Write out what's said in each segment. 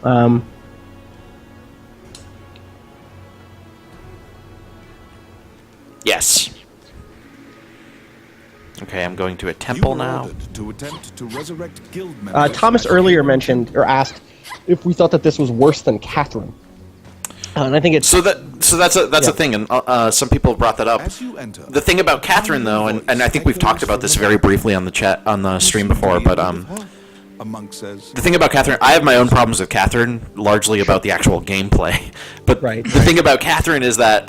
Um, Yes. Okay, I'm going to a temple now. To attempt to resurrect guild members. Thomas earlier mentioned or asked if we thought that this was worse than Catherine. And I think it's that's a thing, and some people have brought that up. As you enter, The thing about Catherine, though, and I think we've talked about this very briefly on the stream before, but a monk says, the thing about Catherine, I have my own problems with Catherine, largely about the actual gameplay. But Right. the thing about Catherine is that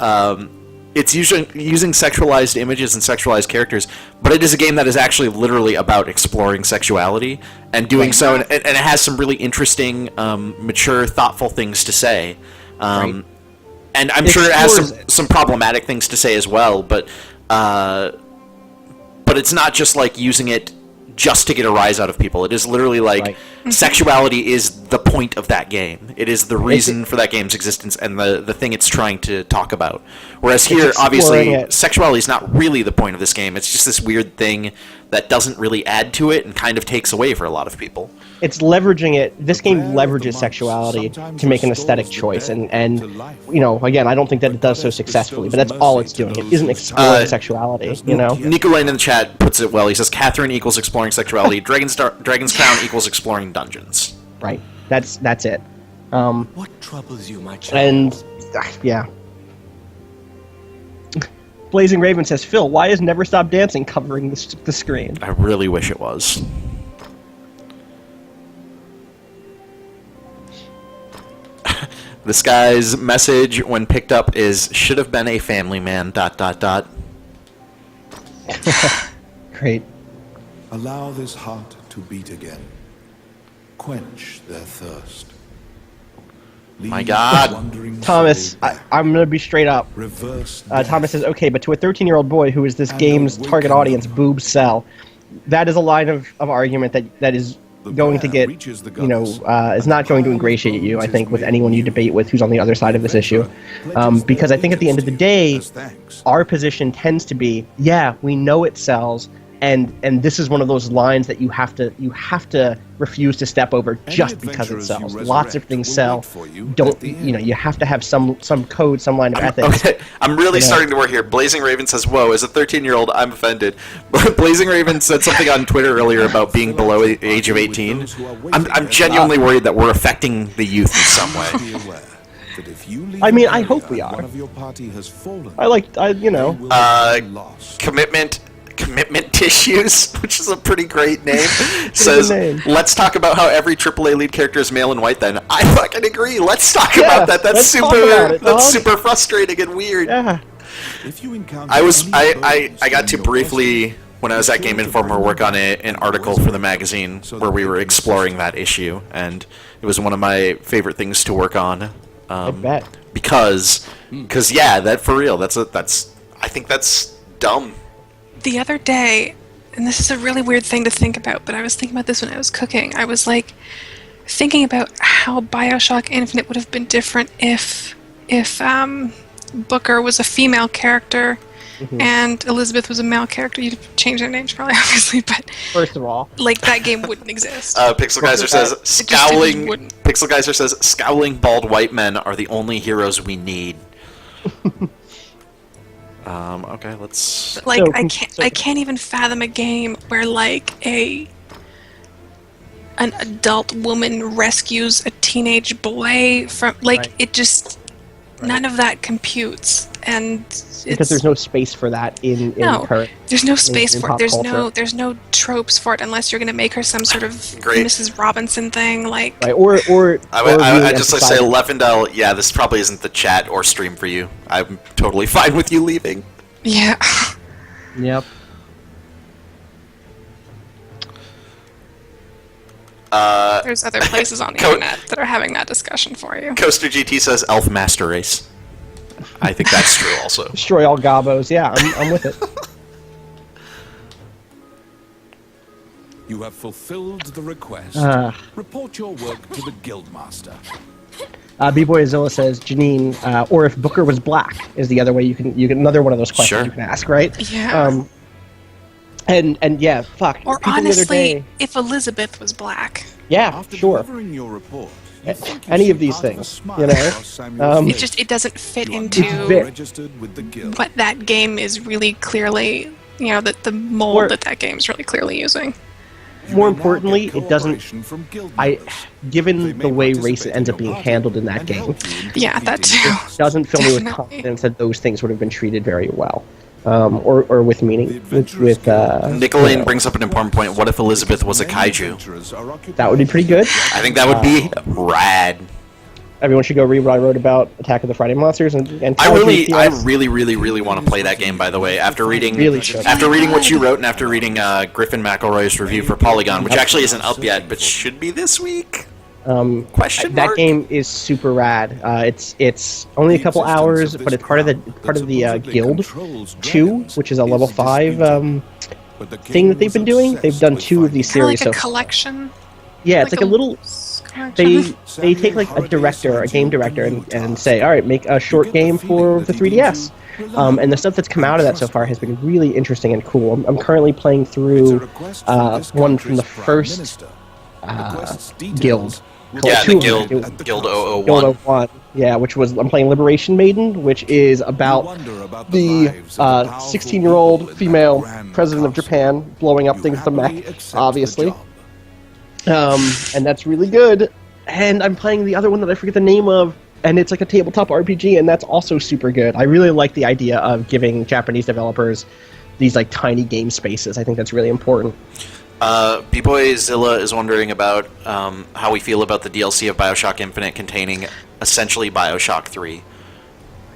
it's using sexualized images and sexualized characters, but it is a game that is actually literally about exploring sexuality and doing so, and it has some really interesting, mature, thoughtful things to say. And I'm sure it has some problematic things to say as well, but it's not just like using it just to get a rise out of people. It is literally like sexuality is the point of that game. It is the reason for that game's existence and the thing it's trying to talk about. Whereas here, obviously, sexuality is not really the point of this game. It's just this weird thing that doesn't really add to it and kind of takes away for a lot of people. It's leveraging it. This game leverages sexuality to make an aesthetic choice, and you know, again, I don't think that it does so successfully, but that's all it's doing. It isn't exploring sexuality, you know. Nikolai in the chat puts it well. He says Catherine equals exploring sexuality. Dragon's Crown equals exploring dungeons. Right. That's it. What troubles you, my child? And yeah. Blazing Raven says, Phil, why is Never Stop Dancing covering the screen? I really wish it was. This guy's message when picked up is, should have been a family man, ... Great. allow this heart to beat again. Quench their thirst. My God. Thomas, I'm going to be straight up. Thomas says, okay, but to a 13-year-old boy who is this game's target audience, boobs sell. That is a line of argument that is going to get, you know, is not going to ingratiate you, I think, with anyone you debate with who's on the other side of this issue. Because I think at the end of the day, our position tends to be, yeah, we know it sells, and this is one of those lines that you have to refuse to step over just because it sells. Lots of things sell. Don't, you know, you have to have some code, some line of ethics. Okay, I'm really starting to work here. Blazing Raven says, whoa, as a 13-year-old, I'm offended. Blazing Raven said something on Twitter earlier about being below the age of 18. I'm genuinely worried that we're affecting the youth in some way. I mean, I hope we are. You know. Commitment Tissues, which is a pretty great name, says, let's talk about how every AAA lead character is male and white then. I fucking agree. Let's talk about that. That's super frustrating and weird. Yeah. I got to briefly, when I was at Game Informer, work on an article for the magazine where we were exploring that issue, and it was one of my favorite things to work on. I bet. Because yeah, that for real, I think that's dumb. The other day, and this is a really weird thing to think about, but I was thinking about this when I was cooking. I was like thinking about how BioShock Infinite would have been different if Booker was a female character and Elizabeth was a male character. You'd change their names probably, obviously, but first of all, like that game wouldn't exist. Pixel Geyser says scowling. Pixel Geyser says scowling bald white men are the only heroes we need. Okay, let's. But, like, I can't even fathom a game where like an adult woman rescues a teenage boy from it just none of that computes, and because there's no space for that in current. There's no space for it. There's no tropes for it unless you're going to make her some sort of Mrs. Robinson thing, like. Right, or I just say Leffendel. Yeah, this probably isn't the chat or stream for you. I'm totally fine with you leaving. Yeah. Yep. There's other places on the internet that are having that discussion for you. Coaster GT says Elf Master Race. I think that's true also. Destroy all gobos. Yeah, I'm with it. You have fulfilled the request. Report your work to the Guildmaster. B-Boy Azilla says, Janine, or if Booker was black is the other way you can another one of those questions you can ask, right? Yeah. And yeah, fuck. Or honestly, if Elizabeth was black. Yeah, After sure. delivering your report, any of these things, you know. It's just it doesn't fit into what that game is really clearly, you know, the mold that game's really clearly using. More importantly, it doesn't. Given the way race ends up being handled in that game, yeah, that too. It doesn't fill me with confidence that those things would have been treated very well, or with meaning. Nicolene brings up an important point. What if Elizabeth was a kaiju? That would be pretty good. I think that would be rad. Everyone should go read what I wrote about Attack of the Friday Monsters and I really want to play that game. By the way, after reading what you wrote and after reading Griffin McElroy's review for Polygon, which actually isn't up yet, but should be this week. Question mark? That game is super rad. It's only a couple hours, but it's part of the Guild 2, which is a level 5 thing that they've been doing. They've done 2 of these series. Like a collection. Yeah, it's like a little. They take like a game director, and say, all right, make a short game for the 3DS. And the stuff that's come out of that so far has been really interesting and cool. I'm currently playing through one from the first Guild. Yeah, the Guild 001. Guild 001. Yeah, I'm playing Liberation Maiden, which is about the 16-year-old female president of Japan blowing up things with a mech, obviously. And that's really good. And I'm playing the other one that I forget the name of, and it's like a tabletop RPG, and that's also super good. I really like the idea of giving Japanese developers these like tiny game spaces. I think that's really important. B-Boy Zilla is wondering about how we feel about the DLC of BioShock Infinite containing essentially BioShock 3.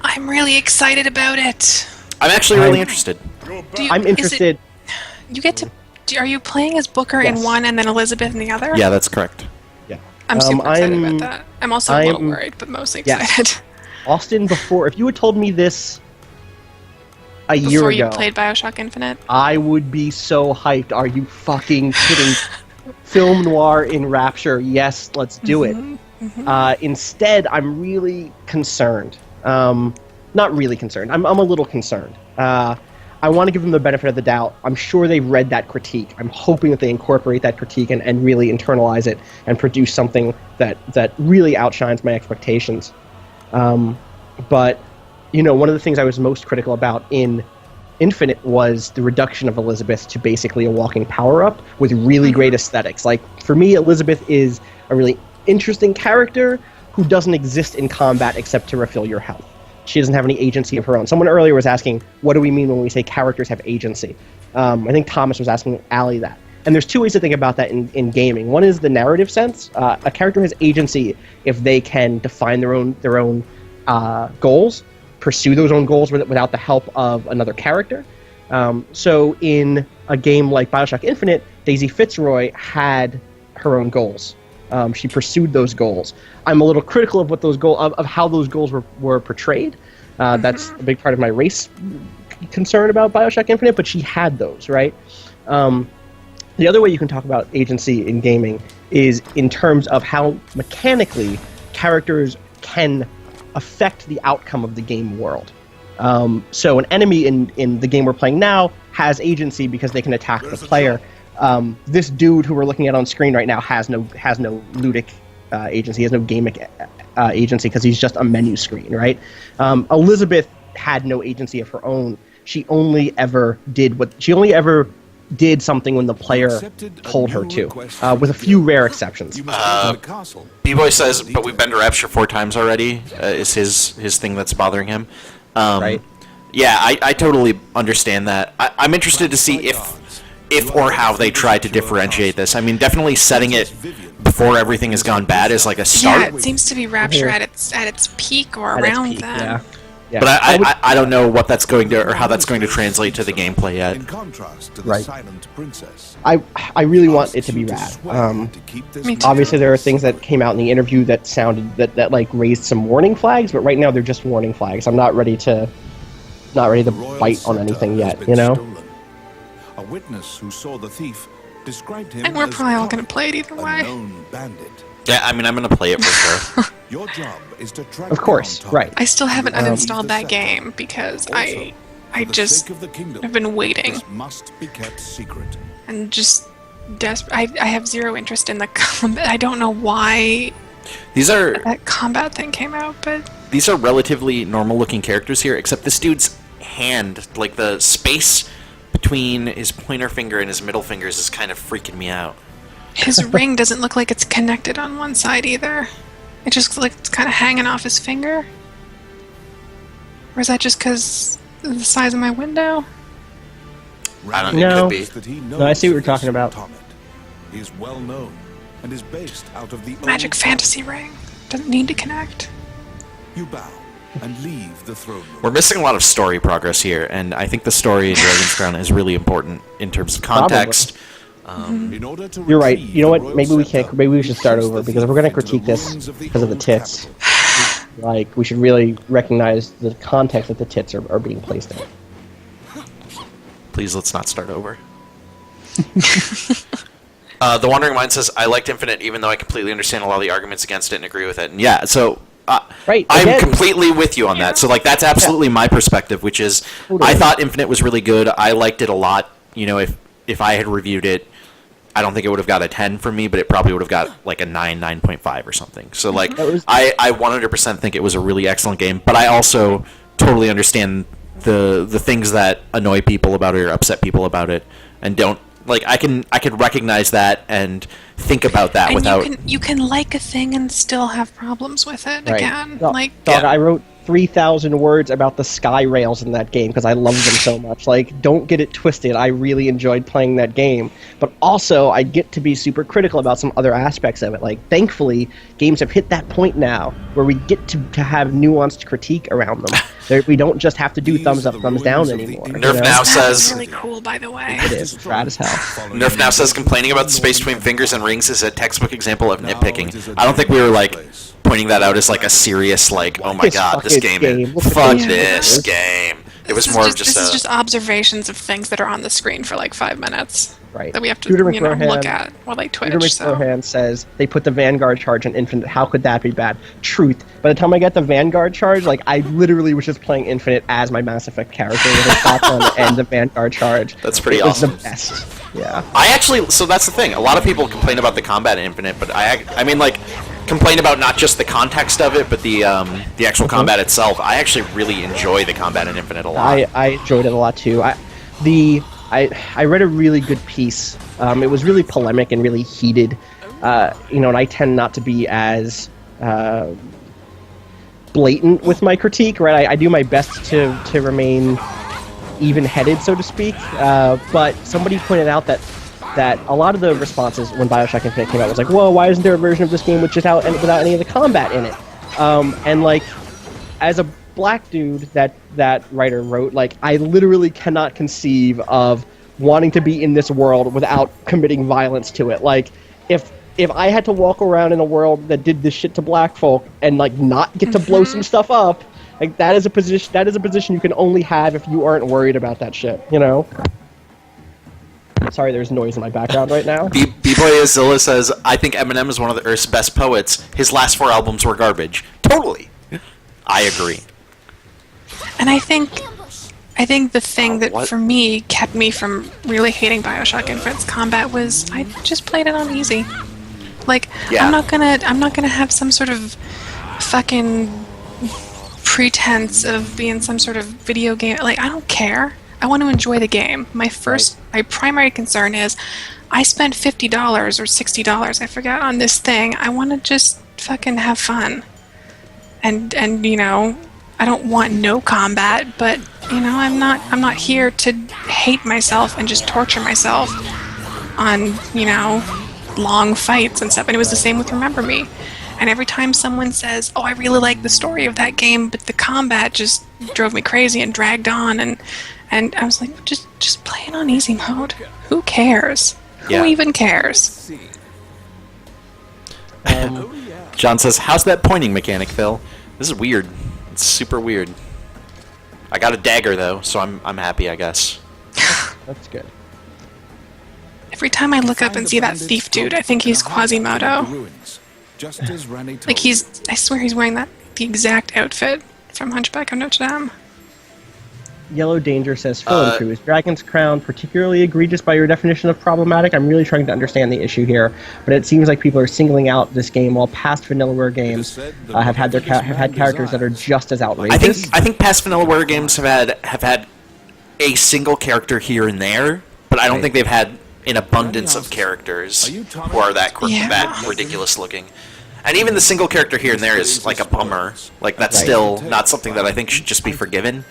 I'm really excited about it. I'm actually really interested. I'm interested. Are you playing as Booker in one and then Elizabeth in the other? Yeah, that's correct. Yeah. I'm super excited about that. I'm also a little worried, but mostly excited. Yes. Austin, if you had told me this a year ago... Before you played BioShock Infinite? I would be so hyped. Are you fucking kidding? Film noir in Rapture. Yes, let's do it. Instead, I'm really concerned. Not really concerned. I'm a little concerned. I want to give them the benefit of the doubt. I'm sure they've read that critique. I'm hoping that they incorporate that critique and really internalize it and produce something that really outshines my expectations. But, you know, one of the things I was most critical about in Infinite was the reduction of Elizabeth to basically a walking power-up with really great aesthetics. Like, for me, Elizabeth is a really interesting character who doesn't exist in combat except to refill your health. She doesn't have any agency of her own. Someone earlier was asking, what do we mean when we say characters have agency? I think Thomas was asking Ali that. And there's 2 ways to think about that in gaming. One is the narrative sense. A character has agency if they can define their own goals, pursue those own goals without the help of another character. So in a game like BioShock Infinite, Daisy Fitzroy had her own goals. She pursued those goals. I'm a little critical of what those of how those goals were portrayed. That's a big part of my race concern about BioShock Infinite, but she had those, right? The other way you can talk about agency in gaming is in terms of how mechanically characters can affect the outcome of the game world. So an enemy in the game we're playing now has agency because they can attack the player. This dude who we're looking at on screen right now has no ludic agency, he has no gamic agency because he's just a menu screen, right? Elizabeth had no agency of her own. She only ever did something when the player told her to, with a few rare exceptions. B-Boy says, but we've been to Rapture 4 times already, is his thing that's bothering him. Right. Yeah, I totally understand that. I'm interested to see if or how they try to differentiate this. I mean, definitely setting it before everything has gone bad is like a start. Yeah, it seems to be Rapture at its peak or around then. Yeah. Yeah. But I don't know what that's going to, or how that's going to translate to the gameplay yet. In contrast to the Right. silent princess. I really want it to be rad. Me too. Obviously, there are things that came out in the interview that sounded that like raised some warning flags, but right now they're just warning flags. I'm not ready to bite on anything yet. You know. A witness who saw the thief described him And we're as probably all going to play it either a way. known bandit. Yeah, I mean, I'm going to play it for sure. Your job is to track Of course, down Tom. right. I still haven't You uninstalled the that sector. game because Also, I for the just sake of the kingdom, have been waiting this must be kept secret. and just desperate. I have zero interest in the combat. I don't know why These are that combat thing came out, but these are relatively normal-looking characters here, except this dude's hand, like the space between his pointer finger and his middle fingers, is kind of freaking me out. his ring doesn't look like it's connected on one side either. It just looks like it's kind of hanging off his finger. Or is that just because of the size of my window? I don't know. No. It could be. No, I see what you're talking about. He is well known and is based out of the Magic old fantasy ring. Doesn't need to connect. You bow and leave the throne room. We're missing a lot of story progress here, and I think the story in Dragon's Crown is really important in terms of context. In order to You're right. retrieve You know the what? royal Maybe we scepter, can't. Maybe we should start choose over the because if we're gonna thief into the critique this ruins of the because of the old tits, capital. like we should really recognize the context that the tits are being placed in. Please, let's not start over. The Wandering Mind says, I liked Infinite even though I completely understand a lot of the arguments against it and agree with it. And yeah, so Right, I'm again. completely with you on that. So like that's absolutely my perspective, which is I thought Infinite was really good. I liked it a lot. You know, if I had reviewed it, I don't think it would have got a 10 from me, but it probably would have got like a 9, 9.5 or something. So like I 100% think it was a really excellent game, but I also totally understand the things that annoy people about it or upset people about it, and don't like I can recognize that and think about that And without you can like a thing and still have problems with it Right. again. No, Like dog, Yeah. I wrote 3,000 words about the sky rails in that game because I love them so much. Like, don't get it twisted. I really enjoyed playing that game, but also I get to be super critical about some other aspects of it. Like, thankfully, games have hit that point now where we get to have nuanced critique around them. We don't just have to do These thumbs are up, the thumbs down ruins of the anymore. Nerf Nerf you know? now that says was really cool, by the way. It is. It's rad as hell. Nerf now says complaining about the space between fingers and rings is a textbook example of nitpicking. I don't think we were like pointing that out as like a serious like, oh my This god, this fucking game, game. Look at fuck these this pictures. game. It was This more is of just this is a just observations of things that are on the screen for like 5 minutes Right. that we have to Shooter look McMahon- at, or like Peter Twitch. So. McMahon says they put the Vanguard charge on Infinite. How could that be bad? Truth. By the time I got the Vanguard charge, like I literally was just playing Infinite as my Mass Effect character with a shotgun and the Vanguard charge. That's pretty it awesome. was the best. Yeah. I actually, so that's the thing. A lot of people complain about the combat in Infinite, but I mean, like, complain about not just the context of it, but the actual combat itself. I actually really enjoy the combat in Infinite a lot. I enjoyed it a lot too. I read a really good piece. It was really polemic and really heated. And I tend not to be as blatant with my critique, right? I do my best to remain even-headed, so to speak. But somebody pointed out that a lot of the responses when BioShock Infinite came out was like, "Whoa, why isn't there a version of this game without any of the combat in it?" And like, as a black dude, that writer wrote, like, I literally cannot conceive of wanting to be in this world without committing violence to it. Like, if I had to walk around in a world that did this shit to black folk and like not get to blow some stuff up, like that is a position you can only have if you aren't worried about that shit, you know? Sorry, there's noise in my background right now. B-Boy Azilla says, I think Eminem is one of the Earth's best poets. His last 4 albums were garbage. Totally. I agree. And I think the thing that what? for me kept me from really hating BioShock Infinite's combat was I just played it on easy. Like Yeah. I'm not gonna have some sort of fucking pretense of being some sort of video game. Like I don't care. I want to enjoy the game. My primary concern is I spent $50 or $60, I forgot, on this thing. I want to just fucking have fun. And I don't want no combat, but I'm not here to hate myself and just torture myself on, long fights and stuff. And it was the same with Remember Me. And every time someone says, "Oh, I really like the story of that game, but the combat just drove me crazy and dragged on," and I was like, just play it on easy mode. Who cares? Yeah. Who even cares? John says, how's that pointing mechanic, Phil? This is weird. It's super weird. I got a dagger, though, so I'm happy, I guess. That's good. Every time I look up and see that thief dude, I think he's Quasimodo. Like I swear he's wearing the exact outfit from Hunchback of Notre Dame. Yellow Danger says, Phil and Crew, is Dragon's Crown particularly egregious by your definition of problematic? I'm really trying to understand the issue here, but it seems like people are singling out this game while past Vanillaware games have had characters that are just as outrageous. I think past Vanillaware games have had a single character here and there, but I don't think they've had an abundance of characters who are that ridiculous looking. And even the single character here and there is like a bummer. Like that's still not something that I think should just be forgiven.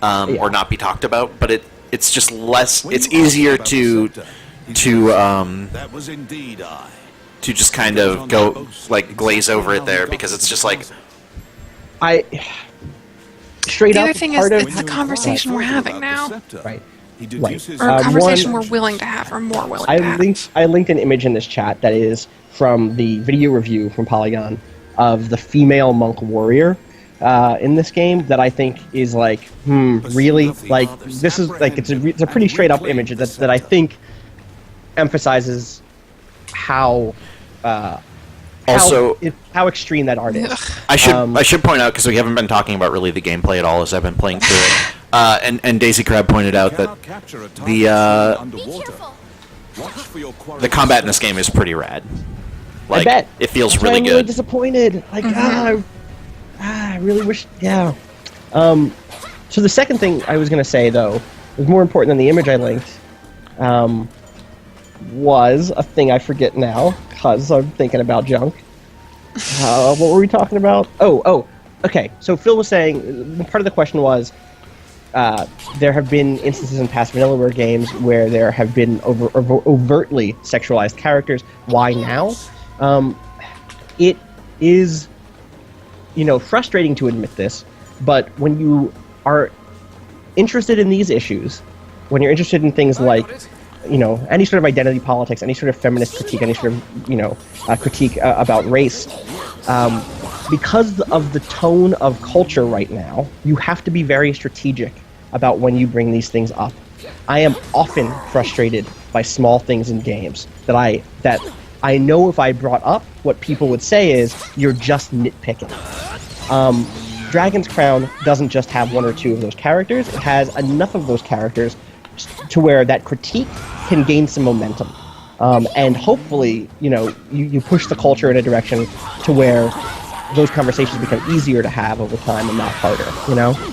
Or not be talked about, but it's just less. It's easier to just kind of go like glaze over it there because it's just like straight the up. other thing is, it's the conversation we're having now, right? Or a conversation we're willing to have, or more willing to have. I linked an image in this chat that is from the video review from Polygon of the female monk warrior. In this game that I think is like, really? Like, this is like, it's a pretty straight up image that I think emphasizes how extreme that art is. I should point out, because we haven't been talking about really the gameplay at all as I've been playing through it. And Daisy Crab pointed out that the combat in this game is pretty rad. Like, I bet. It feels That's really why I'm good. really disappointed. Like, I really wish, So the second thing I was going to say, though, was more important than the image I linked, was a thing I forget now, because I'm thinking about junk. What were we talking about? Oh, okay. So Phil was saying, part of the question was, there have been instances in past Vanillaware games where there have been overtly sexualized characters. Why now? It is... frustrating to admit this, but when you are interested in these issues, when you're interested in things like, any sort of identity politics, any sort of feminist critique, any sort of, critique about race, because of the tone of culture right now, you have to be very strategic about when you bring these things up. I am often frustrated by small things in games that I know if I brought up, what people would say is, you're just nitpicking. Dragon's Crown doesn't just have one or two of those characters, it has enough of those characters to where that critique can gain some momentum. And hopefully, you push the culture in a direction to where those conversations become easier to have over time and not harder,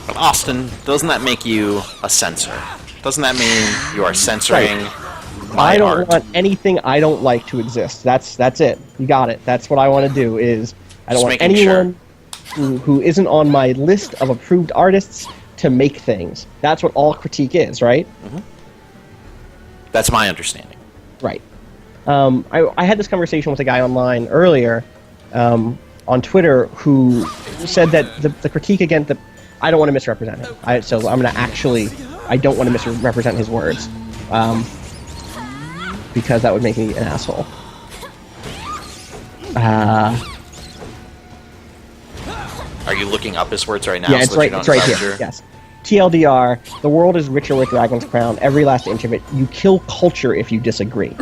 But Austin, doesn't that make you a censor? Doesn't that mean you are censoring I don't want anything I don't like to exist. That's it. You got it. That's what I want to do. Is I don't want anyone who isn't on my list of approved artists to make things. That's what all critique is, right? Mm-hmm. That's my understanding. Right. I had this conversation with a guy online earlier on Twitter who said that the critique against the... I don't want to misrepresent him. So I'm going to I don't want to misrepresent his words. Because that would make me an asshole. Are you looking up his words right now? Yeah, it's right here. Yes. TLDR, the world is richer with Dragon's Crown, every last inch of it. You kill culture if you disagree.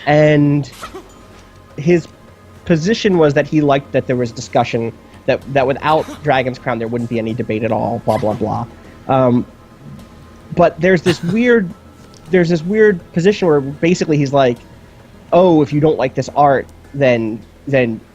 And his position was that he liked that there was discussion, that without Dragon's Crown there wouldn't be any debate at all, blah, blah, blah. But there's this weird position where basically he's like, oh, if you don't like this art, then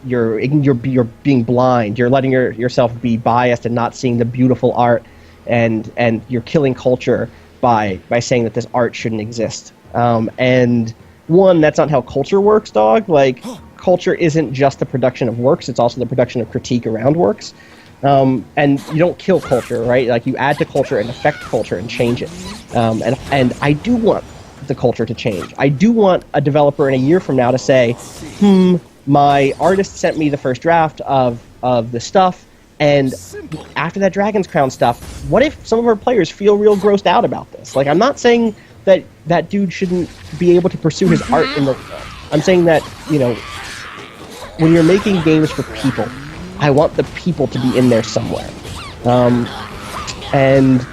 you're being blind. You're letting yourself be biased and not seeing the beautiful art, and you're killing culture by saying that this art shouldn't exist. And one, that's not how culture works, dog. Like, culture isn't just the production of works; it's also the production of critique around works. And you don't kill culture, right? Like, you add to culture and affect culture and change it. And I do want the culture to change. I do want a developer in a year from now to say, my artist sent me the first draft of the stuff, and after that Dragon's Crown stuff, what if some of our players feel real grossed out about this? Like, I'm not saying that dude shouldn't be able to pursue his art in the... I'm saying that, when you're making games for people, I want the people to be in there somewhere. And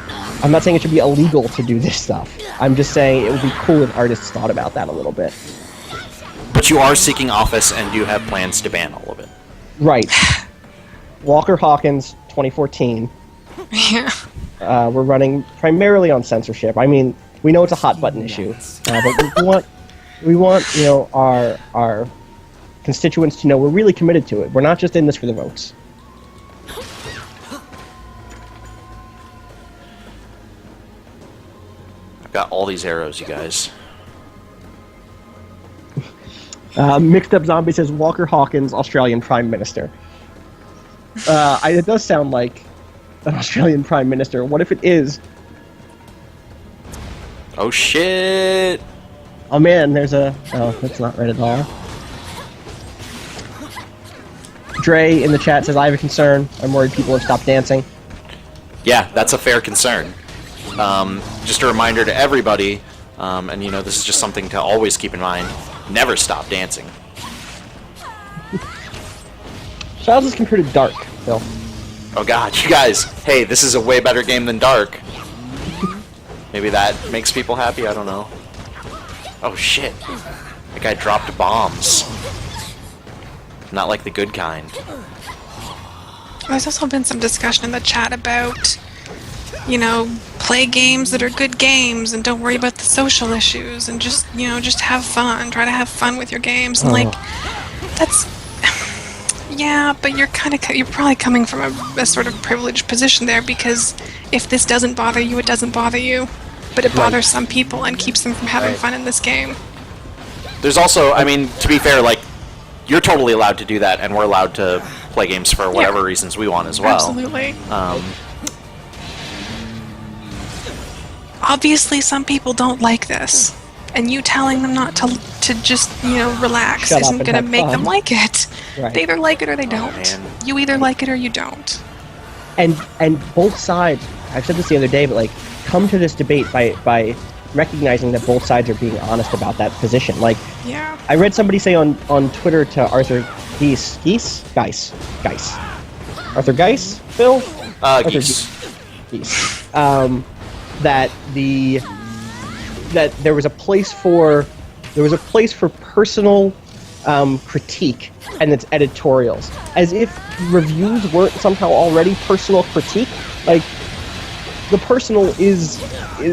I'm not saying it should be illegal to do this stuff. I'm just saying it would be cool if artists thought about that a little bit. But you are seeking office and you have plans to ban all of it. Right. Walker-Hawkins, 2014. Yeah. we're running primarily on censorship. I mean, we know it's a hot button issue, but we want our constituents to know we're really committed to it. We're not just in this for the votes. I've got all these arrows, you guys. Mixed Up Zombie says Walker-Hawkins, Australian Prime Minister. It does sound like an Australian Prime Minister. What if it is? Oh shit! Oh man, there's a... Oh, that's not right at all. Dre in the chat says, I have a concern. I'm worried people have stopped dancing. Yeah, that's a fair concern. Just a reminder to everybody, and you know, this is just something to always keep in mind, never stop dancing. How's this compared to Dark, Phil? Oh god, you guys, hey, this is a way better game than Dark. Maybe that makes people happy, I don't know. Oh shit, that guy dropped bombs. Not like the good kind. There's also been some discussion in the chat about, you know, play games that are good games and don't worry about the social issues and just, you know, just have fun. Try to have fun with your games. And like, that's... Yeah, but you're probably coming from a sort of privileged position there, because if this doesn't bother you, it doesn't bother you. But it bothers some people and keeps them from having fun in this game. There's also, I mean, to be fair, like, you're totally allowed to do that, and we're allowed to play games for whatever reasons we want as well. Absolutely. Obviously, some people don't like this, and you telling them not to just, you know, relax isn't going to make them like it. Right. They either like it or they don't. Man. You either like it or you don't. And both sides, I've said this the other day, but like, come to this debate by recognizing that both sides are being honest about that position. Like, Yeah. I read somebody say on Twitter to Arthur Geis, Arthur Geis, Phil? Arthur Geis. That there was a place for personal critique and its editorials, as if reviews weren't somehow already personal critique. Like, the personal is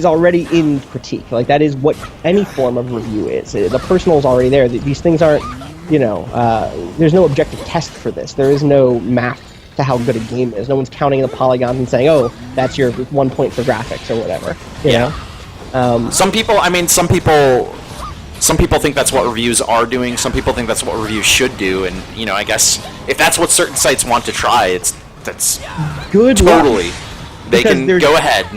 already in critique. Like, that is what any form of review is. The personal is already there. These things aren't, you know, there's no objective test for this. There is no math to how good a game is. No one's counting the polygons and saying, oh, that's your 1 point for graphics or whatever. You know? Some people think that's what reviews are doing. Some people think that's what reviews should do. And, you know, I guess if that's what certain sites want to try, that's good. Totally. Luck. They can go ahead.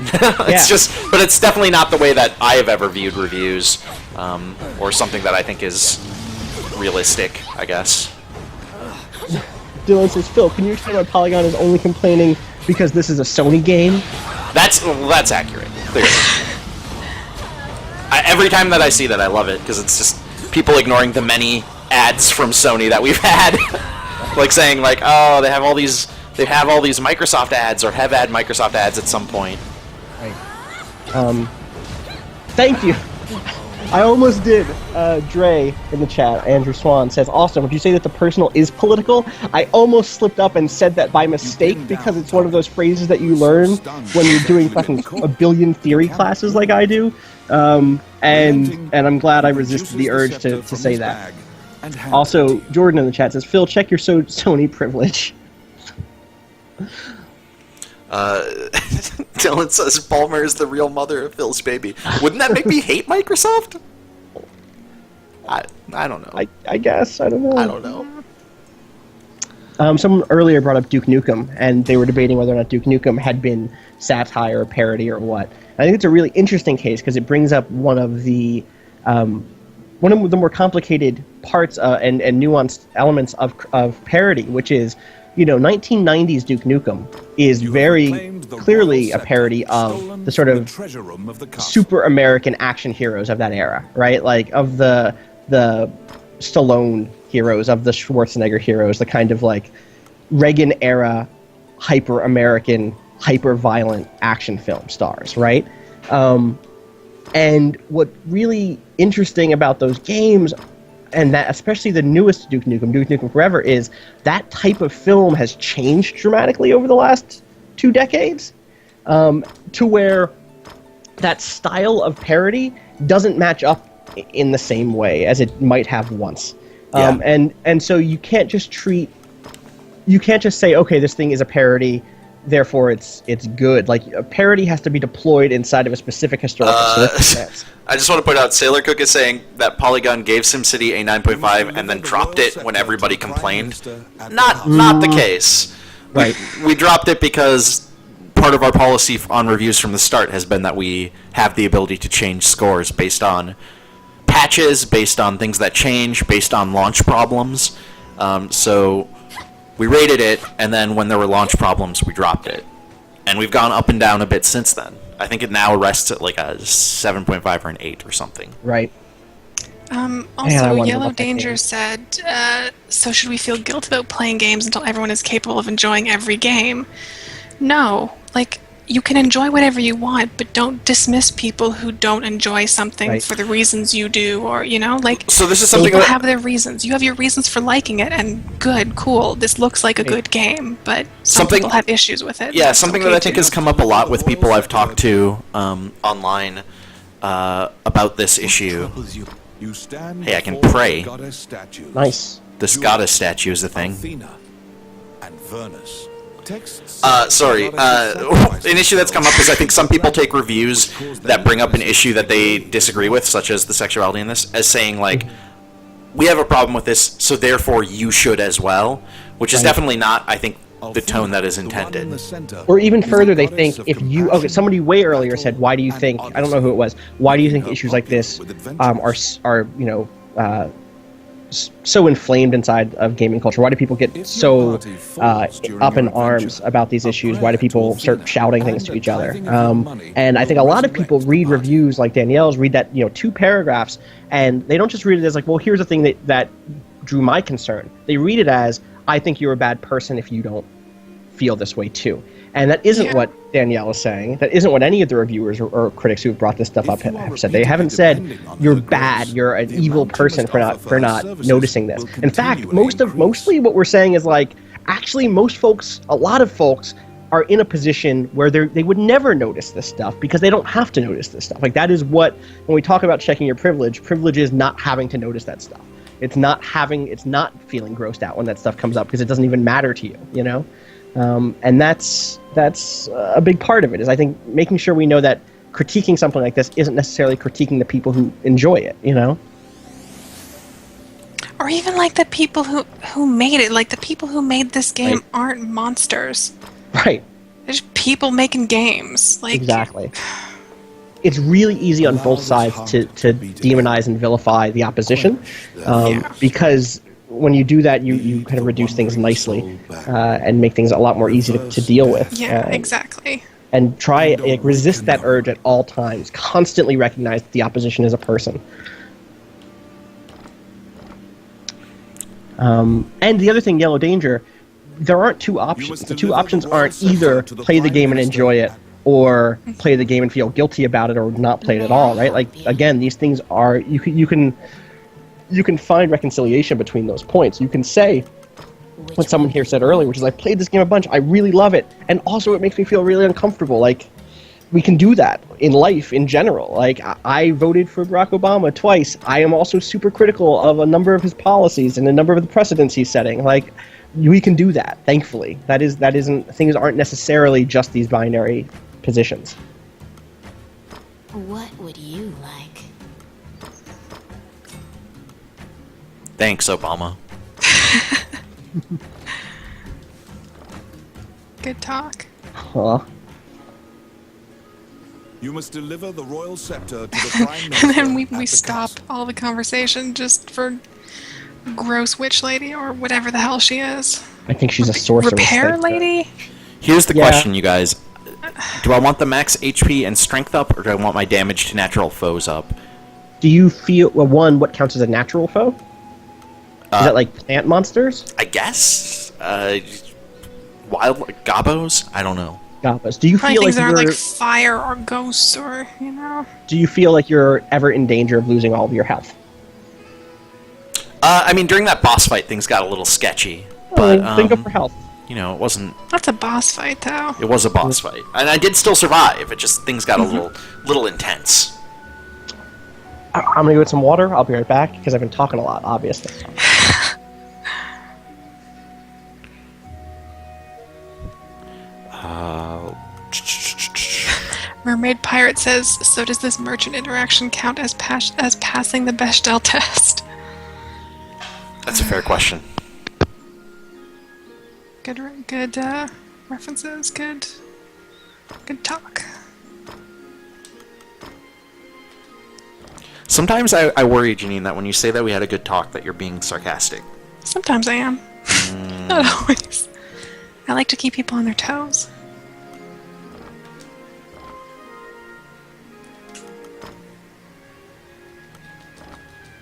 It's Yeah. but it's definitely not the way that I have ever viewed reviews, or something that I think is realistic, I guess. Dylan says, Phil, can you explain why Polygon is only complaining because this is a Sony game? That's accurate, clearly. Every time that I see that, I love it, because it's just people ignoring the many ads from Sony that we've had. Like saying, like, oh, they have all these Microsoft ads, or have had Microsoft ads at some point. Right. Thank you. I almost did. Dre in the chat, Andrew Swan, says, awesome, would you say that the personal is political? I almost slipped up and said that by mistake, because it's one of those phrases that you learn when you're doing fucking a billion theory classes like I do. And I'm glad I resisted the urge to say that. Also, Jordan in the chat says, Phil, check your Sony privilege. Dylan says Palmer is the real mother of Phil's baby. Wouldn't that make me hate Microsoft? I don't know. I guess. I don't know. I don't know. Someone earlier brought up Duke Nukem, and they were debating whether or not Duke Nukem had been satire or parody or what. I think it's a really interesting case because it brings up one of the more complicated parts and nuanced elements of parody, which is, you know, 1990s Duke Nukem is very clearly a parody of the sort of super American action heroes of that era, right? Like, of the Stallone heroes, of the Schwarzenegger heroes, the kind of like Reagan-era hyper-American, hyper-violent action film stars, right? And what really interesting about those games, and that especially the newest Duke Nukem Forever, is that type of film has changed dramatically over the last 2 decades. to where that style of parody doesn't match up in the same way as it might have once. And so you can't just say, okay, this thing is a parody, therefore it's good. Like, a parody has to be deployed inside of a specific historical circumstance. I just want to point out, Sailor Cook is saying that Polygon gave SimCity a 9.5 and then dropped it when everybody complained. Not the case. Right. We dropped it because part of our policy on reviews from the start has been that we have the ability to change scores based on patches, based on things that change, based on launch problems. So we rated it, and then when there were launch problems, we dropped it. And we've gone up and down a bit since then. I think it now rests at like a 7.5 or an 8 or something. Right. Also, Yellow Danger said, so should we feel guilt about playing games until everyone is capable of enjoying every game? No. Like, you can enjoy whatever you want, but don't dismiss people who don't enjoy something for the reasons you do, or, you know, like, so this is something people have their reasons. You have your reasons for liking it, and good, cool, this looks like a good game, but some people have issues with it. Yeah, something that I think has come up a lot with people I've talked to online about this issue. Hey, I can pray. Nice. This goddess statue is the thing. Sorry. An issue that's come up is I think some people take reviews that bring up an issue that they disagree with, such as the sexuality in this, as saying, like, we have a problem with this, so therefore you should as well, which is definitely not, I think, the tone that is intended. Or even further, they think if you... Okay, somebody way earlier said, why do you think... I don't know who it was. Why do you think issues like this are you know... so inflamed inside of gaming culture? Why do people get so up in arms about these issues? Why do people start shouting things to each other? And I think a lot of people read reviews like Danielle's, read that, you know, 2 paragraphs, and they don't just read it as like, well, here's the thing that drew my concern. They read it as, I think you're a bad person if you don't feel this way too. And that isn't what Danielle is saying. That isn't what any of the reviewers or critics who have brought this stuff up have said. They haven't said you're bad, you're an evil person for not noticing this. In fact, mostly what we're saying is like, actually a lot of folks are in a position where they would never notice this stuff because they don't have to notice this stuff. Like, that is what, when we talk about checking your privilege is not having to notice that stuff. It's not feeling grossed out when that stuff comes up because it doesn't even matter to you, you know? And that's a big part of it, is I think making sure we know that critiquing something like this isn't necessarily critiquing the people who enjoy it, you know? Or even like the people who made it. Like, the people who made this game aren't monsters. Right. They're just people making games. Like, exactly. It's really easy on both sides to demonize and vilify the opposition, because when you do that, you kind of reduce things nicely and make things a lot more easy to deal with. Yeah, exactly. And try resist that urge at all times. Constantly recognize that the opposition is a person. And the other thing, Yellow Danger, there aren't 2 options. The 2 options aren't either play the game and enjoy it, or play the game and feel guilty about it, or not play it at all, right? Like, again, these things are... You can find reconciliation between those points. You can say what someone here said earlier, which is, I played this game a bunch, I really love it, and also it makes me feel really uncomfortable. Like, we can do that in life in general. Like, I voted for Barack Obama twice. I am also super critical of a number of his policies and a number of the precedents he's setting. Like, we can do that, thankfully. Things aren't necessarily just these binary positions. What would you like? Thanks, Obama. Good talk. Huh. You must deliver the royal scepter to the Prime Minister. And then we stop all the conversation just for gross witch lady, or whatever the hell she is. I think she's a sorceress. Repair lady? Here's the question, you guys. Do I want the max HP and strength up, or do I want my damage to natural foes up? Do you feel... Well, one, what counts as a natural foe? Is that like plant monsters? I guess. Wild gobos? I don't know. Gobos. Do you feel things like that you're... are like fire or ghosts, or, you know? Do you feel like you're ever in danger of losing all of your health? I mean, during that boss fight, things got a little sketchy. But think of for health. you know, it wasn't. That's a boss fight, though. It was a boss fight, and I did still survive. It just things got a little intense. I'm gonna go get some water. I'll be right back because I've been talking a lot, obviously. Mermaid Pirate says, so does this merchant interaction count as passing the Bechdel test? That's a fair question. Good references, good talk. Sometimes I worry, Janine, that when you say that we had a good talk, that you're being sarcastic. Sometimes I am. Not always. I like to keep people on their toes.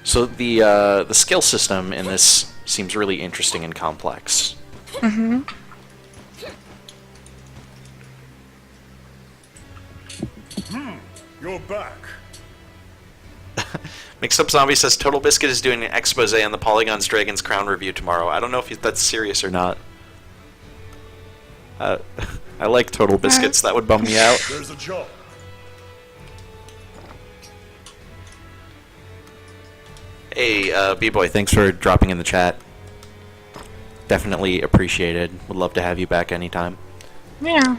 So the skill system in this seems really interesting and complex. Mm-hmm. You're back. Mixed Up Zombie says Total Biscuit is doing an expose on the Polygon's Dragon's Crown review tomorrow. I don't know if that's serious or not. I like Total Biscuits. That would bum me out. There's a job. Hey, B-Boy, thanks for dropping in the chat. Definitely appreciated. Would love to have you back anytime. Yeah.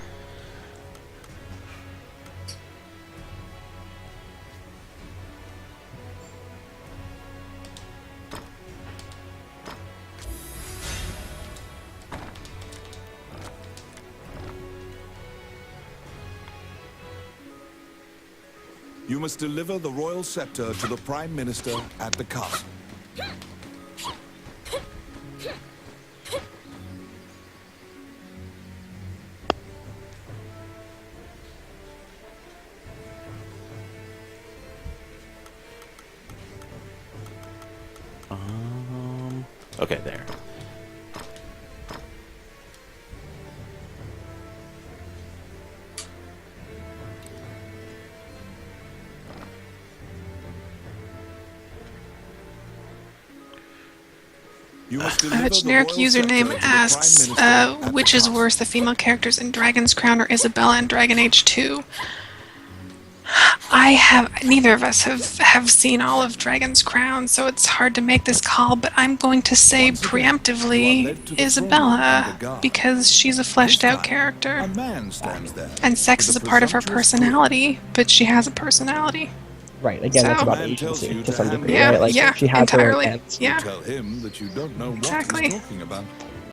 You must deliver the royal scepter to the Prime Minister at the castle. Okay, there. A generic username asks, which is worse, the female characters in Dragon's Crown or Isabella in Dragon Age 2? Neither of us have seen all of Dragon's Crown, so it's hard to make this call, but I'm going to say preemptively Isabella, because she's a fleshed out character. And sex is a part of her personality, but she has a personality. Right, again, So- that's about agency to some degree, Yeah, right? Like, yeah, she has entirely. her own ends. Yeah. Tell him that you don't know what Exactly. he's talking about.